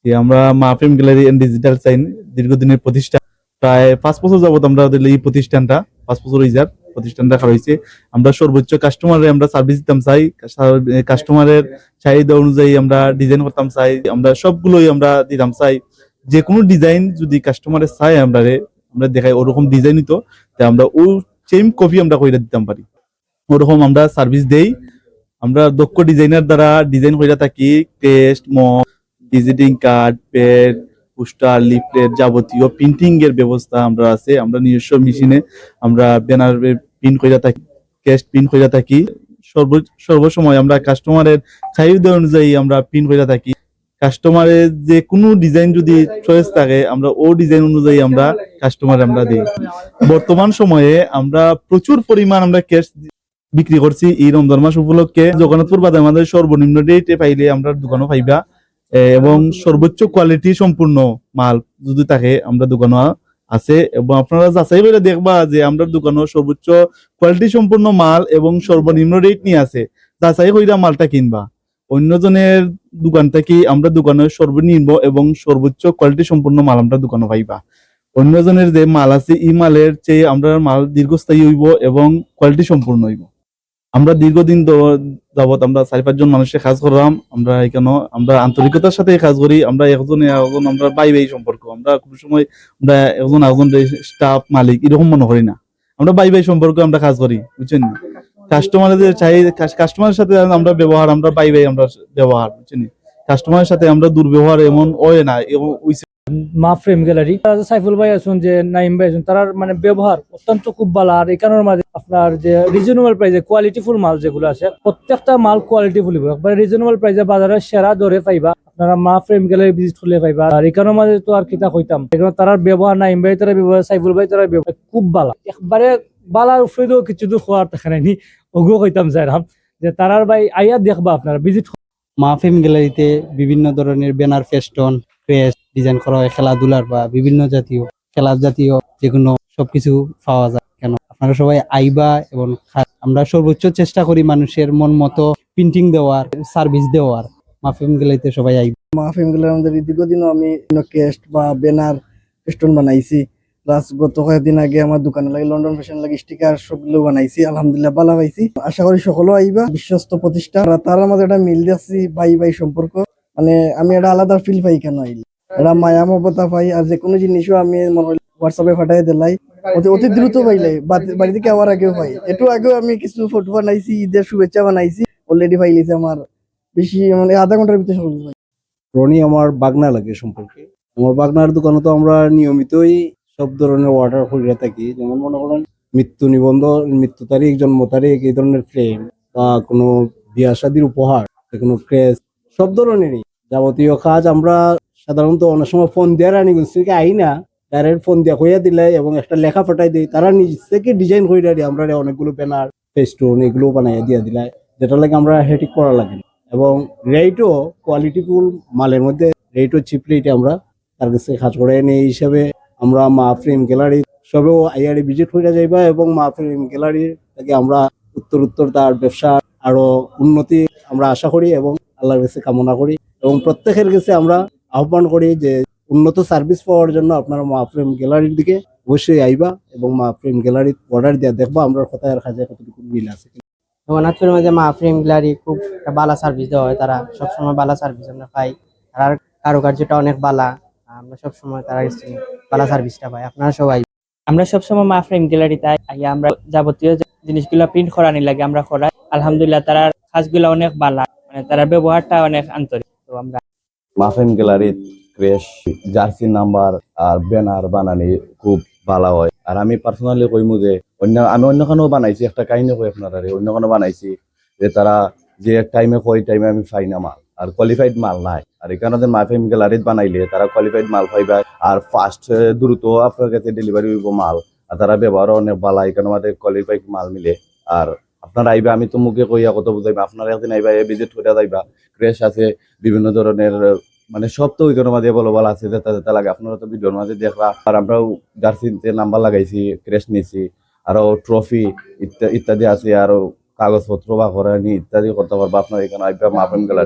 আমরা মাহফিম gallery and digital sign দীর্ঘদিনের প্রতিষ্ঠান। প্রায় 5 বছর যাবত আমরা এই প্রতিষ্ঠানটা 5 বছর হয়ে যাক প্রতিষ্ঠানটা খারাপ হয়েছে। আমরা সর্বোচ্চ কাস্টমারে আমরা সার্ভিস দিতাম চাই, কাস্টমারের চাহিদা অনুযায়ী আমরা ডিজাইন করতাম চাই, আমরা সবগুলোই আমরা দিতাম চাই। যে কোনো ডিজাইন যদি কাস্টমারের চাই আমরা দেখাই ওরকম ডিজাইনই তো আমরা ও সেম কপি আমরা কইরা দিতাম পারি, ওরকম আমরা সার্ভিস দেই। আমরা দক্ষ ডিজাইনার দ্বারা ডিজাইন কইরা থাকি। Test, mock, visiting card, pad, poster, leaflet, যাবতীয় প্রিন্টিং এর ব্যবস্থা আমরা আছে। আমরা নিজস্ব মেশিনে আমরা ব্যানার প্রিন্ট কইরা থাকি, ক্যাশ প্রিন্ট কইরা থাকি। সর্বসময় আমরা কাস্টমারের চাহিদা অনুযায়ী আমরা প্রিন্ট কইরা থাকি। কাস্টমারের যে কোনো ডিজাইন যদি চয়েস থাকে আমরা ও ডিজাইন অনুযায়ী আমরা কাস্টমার আমরা দিই। বর্তমান সময়ে আমরা প্রচুর পরিমাণ আমরা ক্যাশ বিক্রি করছি এই রমজান মাস উপলক্ষে। জগন্নাথপুর বাজার আমাদের সর্বনিম্ন রেটে পাইলে আমরা দোকানও পাইবা, এবং সর্বোচ্চ কোয়ালিটি সম্পূর্ণ মাল যদি থাকে আমরা দোকানও আছে। এবং আপনারা যাচাই করে দেখবা যে আমরা দোকানও সর্বোচ্চ কোয়ালিটি সম্পূর্ণ মাল এবং সর্বনিম্ন রেট নিয়ে আছে। যাচাই কইরা মালটা কিনবা। অন্যজনের দোকান থেকে আমরা দোকানে সর্বনিম্ন এবং সর্বোচ্চ কোয়ালিটি সম্পূর্ণ মাল আমরা দোকানে পাইবা। অন্যজনের যে মাল আছে এই মালের চেয়ে আমরা মাল দীর্ঘস্থায়ী হইব এবং কোয়ালিটি সম্পূর্ণ হইব। আমরা দীর্ঘদিন যাবত আমরা 4-5 জন মানুষের কাজ করলাম। আমরা এখানে আমরা আন্তরিকতার সাথে কাজ করি। আমরা একজন আমরা বাই বাই সম্পর্ক। আমরা কোনো সময় আমরা একজন স্টাফ মালিক এরকম মনে করি না। আমরা বাই বাই সম্পর্ক আমরা কাজ করি, বুঝছেন? কাস্টমারদের কাস্টমারের সাথে আমরা ব্যবহার, আমরা বাই বাই আমরা ব্যবহার, বুঝছেন? কাস্টমারের সাথে আমরা দুর্ব্যবহার এমন হয় না। মাহফিম গ্যালারি সাইফুল ভাই আছেন, যে নাইম ভাই আছেন, তার মানে ব্যবহার অত্যন্ত খুব ভালো। আর এখানের মাঝে আপনার যে রিজনেবল প্রাইসে কোয়ালিটিফুল মাল যেগুলো আছে প্রত্যেকটা মাল কোয়ালিটিফুল একবার রিজনেবল প্রাইসে বাজারে সেরা দরে পাইবা। আপনারা মাহফিম গ্যালারি ভিজিট করলে পাইবা। আর এখানের মাঝে তো আর কিতা কইতাম, এখানে তার ব্যবহার, নাইম ভাই তারা ব্যবহার, সাইফুল ভাই তারা ব্যবহার খুব ভালো। একবারে বালার উপরেও কিছু তো খোয়ার থাকে নাইনি ওগো কইতাম যাইরাম যে তারার ভাই আইয়া দেখবা আপনারা ভিজিট। মাহফিম গ্যালারিতে বিভিন্ন ধরনের ব্যানার, ফেস্টন, ক্রেস্ট ডিজাইন করা হয়, খেলাধুলার বা বিভিন্ন জাতীয় খেলার জাতীয় যেগুলো সবকিছু পাওয়া যায়। কেন আপনারা সবাই আইবা এবং আমরা সর্বোচ্চ চেষ্টা করি মানুষের মন মতো প্রিন্টিং দেওয়ার, সার্ভিস দেওয়ার। মাহফিম গ্যালারিতে সবাই আইবা। মাহফিম গ্যালারি আমাদের দীর্ঘদিনও আমি ক্রেস্ট বা ব্যানার, ফেস্টন বানাইছি। প্লাস গত কয়েকদিন আগে আমার দোকানে লাগে লন্ডন ফ্যাশন লাগে স্টিকার সবগুলো বানাইছি। আলহামদুলিল্লাহ ভালো পাইছি। আশা করি সকলেও আইবা। বিশ্বস্ত প্রতিষ্ঠান, তার মধ্যে একটা মিল দিচ্ছি, ভাই ভাই সম্পর্ক। মানে আমি একটা আলাদা ফিল পাই কেন আইলে, এটা মায়া মমতা পাই। আর যে কোনো জিনিসও আমি মনে হয় হোয়াটসঅ্যাপে পাঠাই দিলাই, অতি দ্রুত পাইলাই। বাড়ি থেকে আবার আগেও পাই। একটু আগেও আমি কিছু ফটো বানাইছি, ঈদের শুভেচ্ছা বানাইছি, অলরেডি পাইলিছে আমার বেশি মানে আধা ঘন্টার ভিতরে সকল পাই। রনি আমার বাগনা লাগে সম্পর্কে। আমার বাগনার দোকানে তো আমরা নিয়মিতই সব ধরনের অর্ডার করে থাকি। যেমন মনে করেন মৃত্যু নিবন্ধন, মৃত্যু তারিখ, জন্ম তারিখ, এই ধরনের ফ্রেম বা কোনো বিয়া শাদীর উপহার, কোনো ক্রেস্ট, সব ধরনেরই যাবতীয় কাজ আমরা সাধারণত অনেক সময় ফোন দিয়ে রানীগঞ্জ থেকে আই না, ডাইরেক্ট ফোন দিয়ে কইয়া দিলে এবং একটা লেখা পাঠাই দিই, তারা নিজ থেকে ডিজাইন করে দিই। আমরা অনেকগুলো ব্যানার, ফেস্টুন এগুলো বানাইয়া দিয়ে দিলাই, যেটা লাগে আমরা হেটিক করা লাগে না। এবং রেটও কোয়ালিটিফুল মালের মধ্যে রেটও চিপ রেটে আমরা তার কাছে কাজ করে এনে। এই হিসাবে আমরা মাহফিম গ্যালারি সবেও আইয়ারে ভিজিট করে যাইবা এবং মাহফিম গ্যালারি থেকে আমরা উত্তর তার ব্যবসা আরো উন্নতি আমরা আশা করি এবং আল্লাহর কাছে কামনা করি। এবং প্রত্যেকের কাছে আমরা আহ্বান করি যে উন্নত সার্ভিস পাওয়ার জন্য আপনারা মাহফিম গ্যালারির দিকে অবশ্যই আইবা এবং মাহফিম গ্যালারি অর্ডার দিয়ে দেখবা আমরা কোথায় আর কাজে কতটুকু মিল আছে। জগন্নাথপুরের মধ্যে মাহফিম গ্যালারি খুব ভালো সার্ভিস দেওয়া হয়, তারা সবসময় ভালো সার্ভিস আমরা পাই। তার কারুকার্যটা অনেক ভালো, আমরা সবসময় তারা ভালো সার্ভিসটা পাই। আপনারা সবাই আমরা সবসময় মাহফিম গ্যালারিতে আইয়া আমরা যাবতীয় জিনিসগুলো প্রিন্ট করানি লাগে আমরা করাই। আলহামদুলিল্লাহ তার কাজগুলো অনেক ভালো, মানে তার ব্যবহারটা অনেক আন্তরিক। তো আমরা মাহফিম গ্যালারির ক্রেস্ট, জার্সি নাম্বার আর ব্যানার বানানি খুব ভালো হয়। আর আমি পার্সোনালি কইমু যে আমি অন্যখানেও বানাইছি, একটা কাহিনী কই আপনারা, অন্যখানেও বানাইছি যে তারা যে টাইমে কই টাইমে আমি পাই না মাল, আর কোয়ালিফাইড মাল নাই। আর এখানে মাহফিম গ্যালারিত বানাইলে তারা কোয়ালিফাইড মাল পাইবা আর ফাস্ট দ্রুত আপনার কাছে ডেলিভারি হইব মাল। আর তারা ব্যবহারও অনেক ভালো, এখানে আমাদের কোয়ালিফাইড মাল মিলে। আর আপনারা আইবা, আমি তো মুখে কইয়া কত বুঝাইবা, আপনারা একদিন আইবা, ভিজিট করে যাইবা। ক্রেশ আছে বিভিন্ন ধরনের, মানে সব তো ওইখানের মাঝে বলো ভালো আছে, যেটা যেটা লাগে আপনারা তো ভিডিওর মাঝে দেখবা। আর আমরাও জার্সিতে নাম্বার লাগাইছি, ক্রেশ নিছি, আরো ট্রফি ইত্যাদি আছে, আরো কাগজপত্র বা করানি ইত্যাদি করতে পারবো। আপনার এখানে আইবা মাহফিম গ্যালারি।